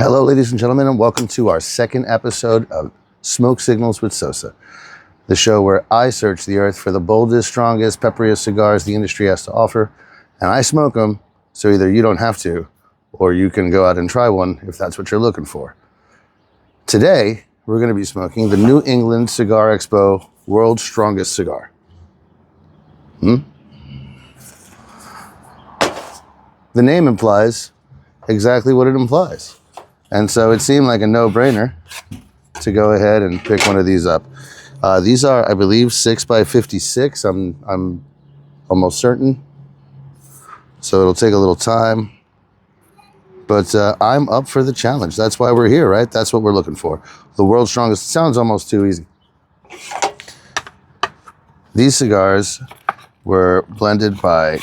Hello, ladies and gentlemen, and welcome to our second episode of Smoke Signals with Sosa, the show where I search the earth for the boldest, strongest, pepperiest cigars the industry has to offer, and I smoke them, so either you don't have to, or you can go out and try one if that's what you're looking for. Today, we're going to be smoking the New England Cigar Expo World's Strongest Cigar. The name implies exactly what it implies. And so it seemed like a no-brainer to go ahead and pick one of these up. These are, I believe, 6x56. I'm almost certain. So it'll take a little time. But I'm up for the challenge. That's why we're here, right? That's what we're looking for. The world's strongest. Sounds almost too easy. These cigars were blended by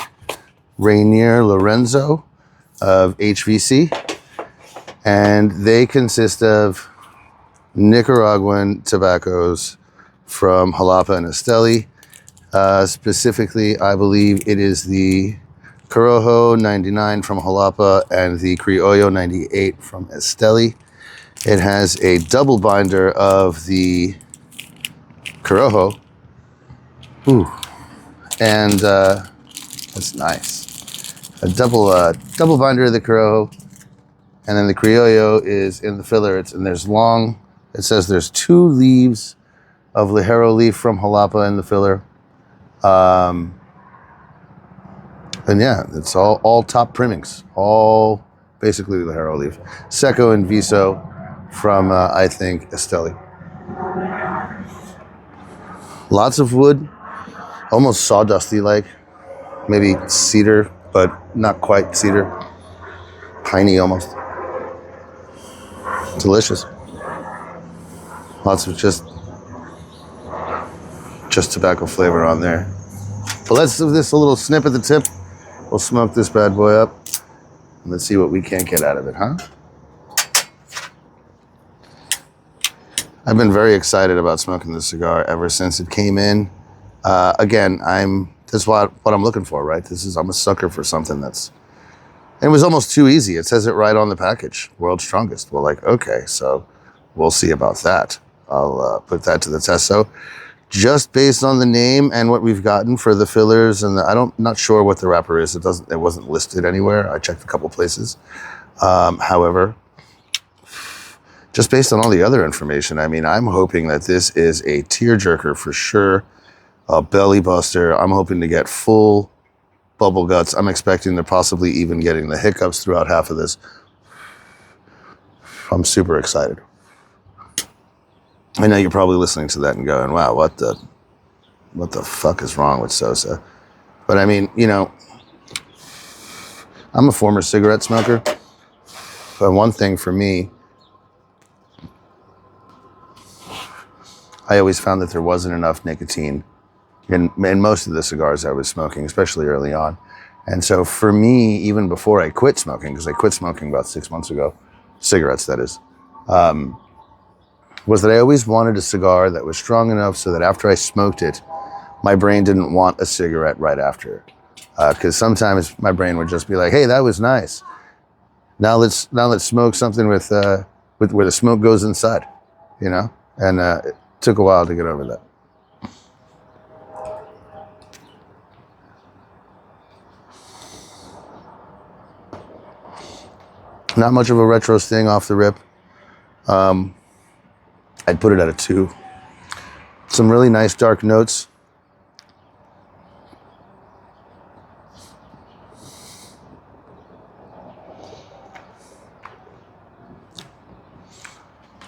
Rainier Lorenzo of HVC. And they consist of Nicaraguan tobaccos from Jalapa and Esteli. Specifically, I believe it is the Corojo 99 from Jalapa and the Criollo 98 from Esteli. It has a double binder of the Corojo. Ooh, and that's nice. A double binder of the Corojo. And then the Criollo is in the filler. It says there's 2 leaves of Ligero leaf from Jalapa in the filler. And yeah, it's all top primings, all basically Ligero leaf. Seco and Viso from, I think, Esteli. Lots of wood, almost sawdusty like, maybe cedar, but not quite cedar. Piney almost. Delicious. Lots of just tobacco flavor on there. But let's give this a little snip at the tip. We'll smoke this bad boy up. And let's see what we can't get out of it, huh? I've been very excited about smoking this cigar ever since it came in. Again, that's what I'm looking for, right? I'm a sucker for something it was almost too easy. It says it right on the package, world's strongest. Well, okay, so we'll see about that. I'll put that to the test. So just based on the name and what we've gotten for the fillers, and not sure what the wrapper is. It wasn't listed anywhere. I checked a couple places. However, just based on all the other information, I'm hoping that this is a tearjerker for sure, a belly buster. I'm hoping to get full bubble guts. I'm expecting to possibly even getting the hiccups throughout half of this. I'm super excited. I know you're probably listening to that and going, wow, what the fuck is wrong with Sosa? But I'm a former cigarette smoker. But one thing for me, I always found that there wasn't enough nicotine in most of the cigars I was smoking, especially early on. And so for me, even before I quit smoking, because I quit smoking about 6 months ago, cigarettes that is, was that I always wanted a cigar that was strong enough so that after I smoked it, my brain didn't want a cigarette right after. Because sometimes my brain would just be like, hey, that was nice. Now let's smoke something with where the smoke goes inside, And it took a while to get over that. Not much of a retro sting off the rip. I'd put it at a 2. Some really nice dark notes.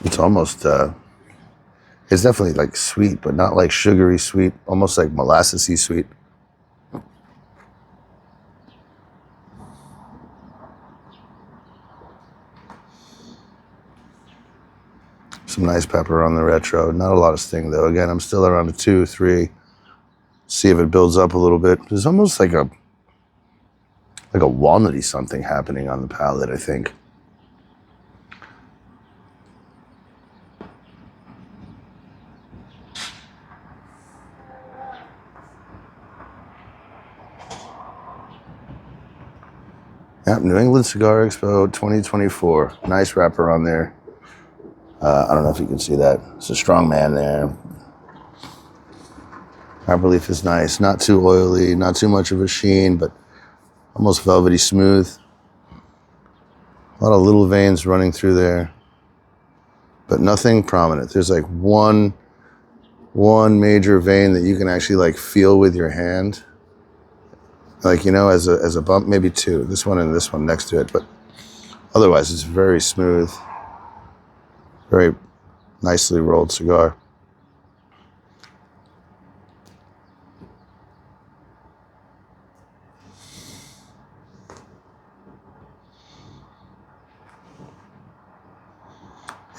It's almost, it's definitely like sweet, but not like sugary sweet, almost like molassesy sweet. Some nice pepper on the retro. Not a lot of sting though. Again, I'm still around a 2, 3. See if it builds up a little bit. There's almost like a walnutty something happening on the palate, I think. Yep, New England Cigar Expo 2024. Nice wrapper on there. I don't know if you can see that. It's a strong man there. Wrapper leaf is nice. Not too oily, not too much of a sheen, but almost velvety smooth. A lot of little veins running through there, but nothing prominent. There's like one major vein that you can actually like feel with your hand. Like, you know, as a bump, maybe two. This one and this one next to it, but otherwise it's very smooth. Very nicely rolled cigar.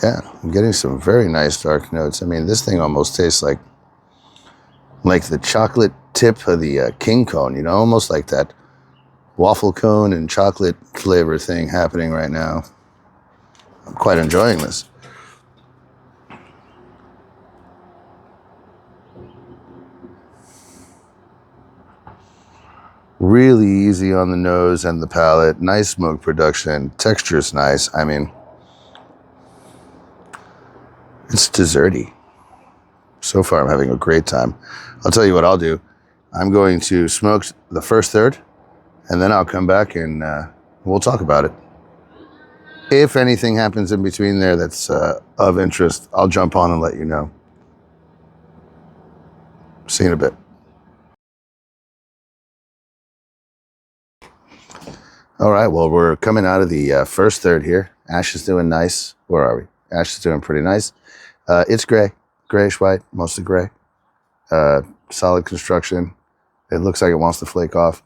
Yeah, I'm getting some very nice dark notes. I mean, this thing almost tastes like the chocolate tip of the king cone, you know, almost like that waffle cone and chocolate flavor thing happening right now. I'm quite enjoying this. Really easy on the nose and the palate. Nice smoke production. Texture's nice. I mean, it's desserty. So far, I'm having a great time. I'll tell you what I'll do. I'm going to smoke the first third, and then I'll come back and we'll talk about it. If anything happens in between there that's of interest, I'll jump on and let you know. See you in a bit. All right, well, we're coming out of the first third here. Ash is doing nice. Where are we? Ash is doing pretty nice. It's gray, grayish white, mostly gray. Solid construction. It looks like it wants to flake off.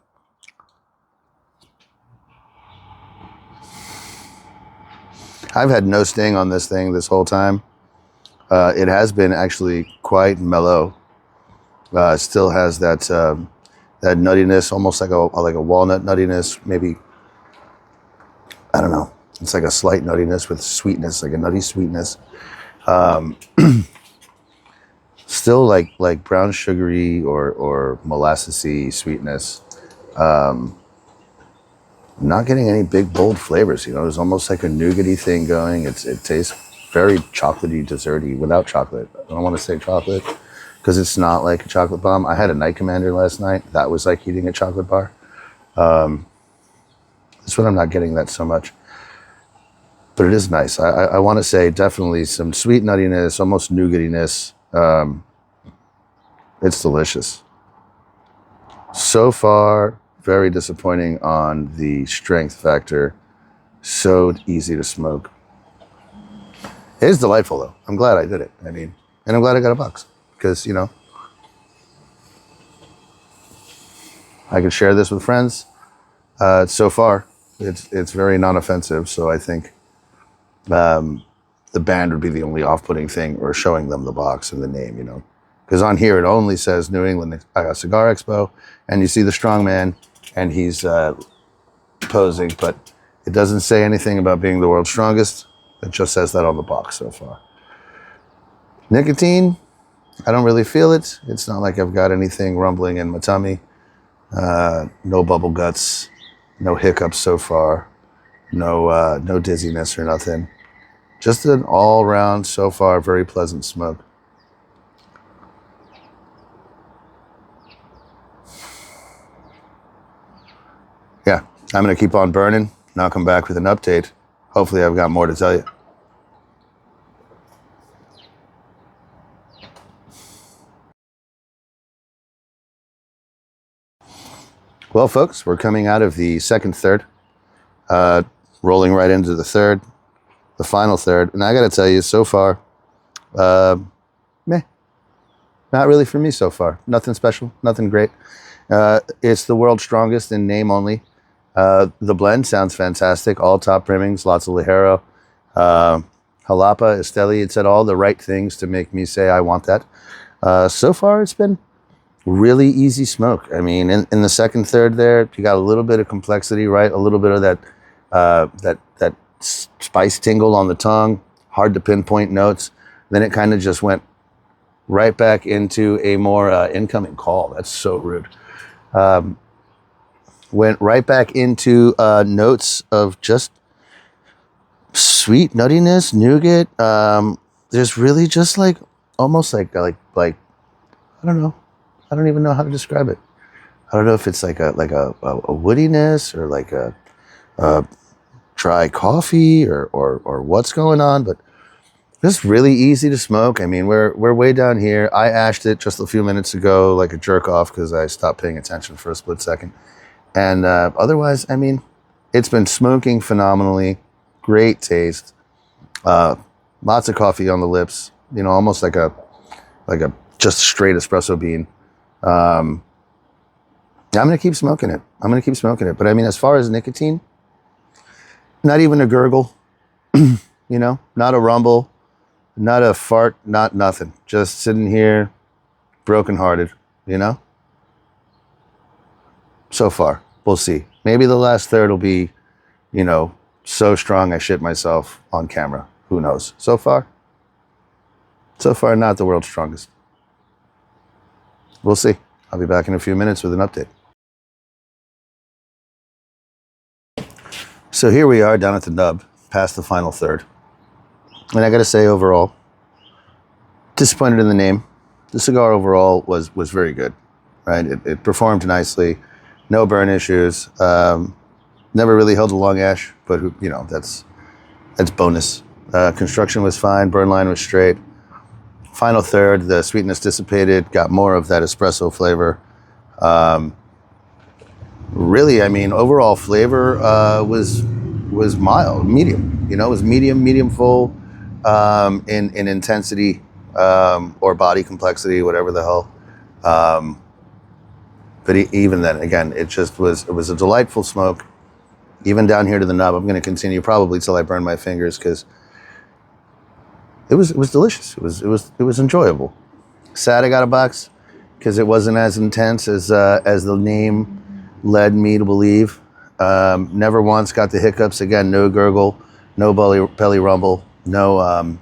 I've had no sting on this thing this whole time. It has been actually quite mellow. It still has that that nuttiness, almost like a walnut nuttiness, maybe. I don't know. It's like a slight nuttiness with sweetness, like a nutty sweetness. Still like brown sugary or molassesy sweetness. Not getting any big bold flavors. You know, there's almost like a nougaty thing going. It tastes very chocolatey, desserty without chocolate. I don't want to say chocolate because it's not like a chocolate bomb. I had a Night Commander last night. That was like eating a chocolate bar. This one I'm not getting that so much, but it is nice. I want to say definitely some sweet nuttiness, almost nougatiness. It's delicious. So far, very disappointing on the strength factor. So easy to smoke. It is delightful though. I'm glad I did it. I mean, and I'm glad I got a box because, you know, I can share this with friends. So far, it's very non-offensive. So I think the band would be the only off-putting thing, or showing them the box and the name, you know, because on here it only says New England Cigar Expo, and you see the strong man, and he's posing, but it doesn't say anything about being the world's strongest. It just says that on the box so far. Nicotine, I don't really feel it. It's not like I've got anything rumbling in my tummy. No bubble guts. No hiccups so far, no dizziness or nothing. Just an all-round, so far, very pleasant smoke. Yeah, I'm gonna keep on burning, and I'll come back with an update. Hopefully I've got more to tell you. Well, folks, we're coming out of the second third, rolling right into the third, the final third. And I got to tell you, so far, meh, not really for me so far. Nothing special, nothing great. It's the world's strongest in name only. The blend sounds fantastic. All top trimmings, lots of Ligero. Jalapa, Esteli, it said all the right things to make me say I want that. So far, it's been really easy smoke. I mean, in the second third there, you got a little bit of complexity, right? A little bit of that spice tingle on the tongue, hard to pinpoint notes. Then it kind of just went right back into a more incoming call. That's so rude. went right back into notes of just sweet nuttiness, nougat. There's really just like almost like I don't know. I don't even know how to describe it. I don't know if it's like a woodiness or like a dry coffee or what's going on, but it's really easy to smoke. I mean, we're way down here. I ashed it just a few minutes ago like a jerk off because I stopped paying attention for a split second. And otherwise, I mean, it's been smoking phenomenally. Great taste. Lots of coffee on the lips. You know, almost like a just straight espresso bean. I'm gonna keep smoking it. But I mean, as far as nicotine, not even a gurgle. You know, not a rumble, not a fart, not nothing. Just sitting here, brokenhearted. You know. So far, we'll see. Maybe the last third will be, you know, so strong I shit myself on camera. Who knows? So far, not the world's strongest. We'll see. I'll be back in a few minutes with an update. So here we are down at the nub, past the final third. And I gotta say, overall, disappointed in the name. The cigar overall was very good, right? It performed nicely. No burn issues. Never really held a long ash, but you know, that's bonus. Construction was fine. Burn line was straight. Final third, the sweetness dissipated. Got more of that espresso flavor. Really, I mean, overall flavor was mild, medium. You know, it was medium full in intensity or body complexity, whatever the hell. But even then, again, it was a delightful smoke. Even down here to the nub, I'm going to continue probably till I burn my fingers because it was delicious. It was enjoyable. Sad I got a box because it wasn't as intense as the name led me to believe. Never once got the hiccups. Again, no gurgle, no belly rumble, no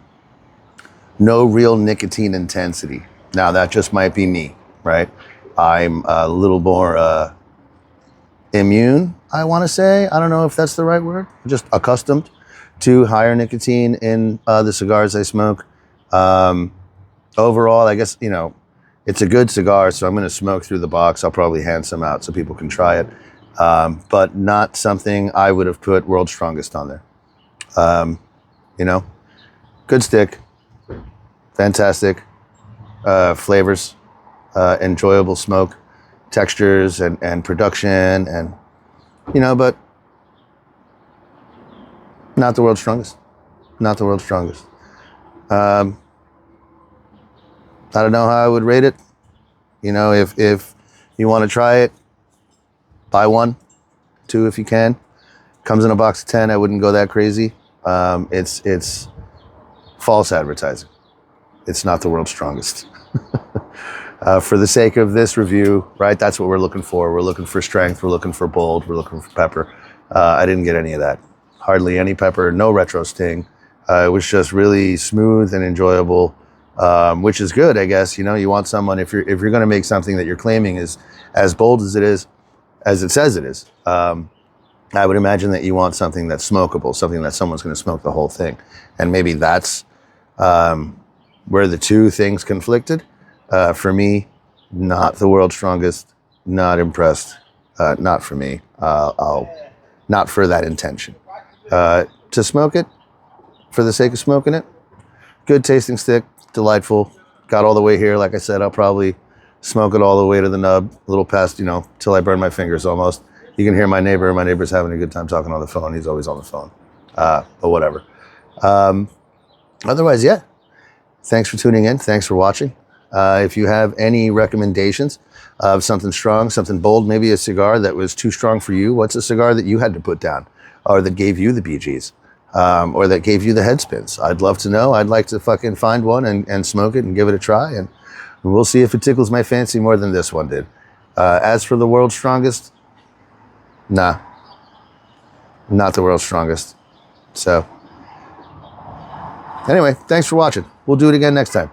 real nicotine intensity. Now that just might be me, right? I'm a little more immune, I want to say. I don't know if that's the right word. Just accustomed to higher nicotine in the cigars I smoke. Overall, I guess, you know, it's a good cigar, so I'm going to smoke through the box. I'll probably hand some out so people can try it. But not something I would have put World's Strongest on there. You know, good stick, fantastic flavors. Enjoyable smoke, textures, and production, and you know, but not the world's strongest. Not the world's strongest. I don't know how I would rate it. You know, if you want to try it, buy 1, 2 if you can. Comes in a box of 10. I wouldn't go that crazy. It's false advertising. It's not the world's strongest. For the sake of this review, right, that's what we're looking for. We're looking for strength, we're looking for bold, we're looking for pepper. I didn't get any of that. Hardly any pepper, no retro sting. It was just really smooth and enjoyable, which is good, I guess. You know, you want someone, if you're going to make something that you're claiming is as bold as it is, as it says it is, I would imagine that you want something that's smokable, something that someone's going to smoke the whole thing. And maybe that's where the two things conflicted. For me, not the world's strongest, not impressed, not for me. Not for that intention. To smoke it, for the sake of smoking it, good tasting stick, delightful. Got all the way here. Like I said, I'll probably smoke it all the way to the nub, a little past, you know, till I burn my fingers almost. You can hear my neighbor. My neighbor's having a good time talking on the phone. He's always on the phone, but whatever. Otherwise, yeah. Thanks for tuning in. Thanks for watching. If you have any recommendations of something strong, something bold, maybe a cigar that was too strong for you, what's a cigar that you had to put down or that gave you the BGs or that gave you the head spins? I'd love to know. I'd like to fucking find one and smoke it and give it a try. And we'll see if it tickles my fancy more than this one did. As for the world's strongest, nah, not the world's strongest. So anyway, thanks for watching. We'll do it again next time.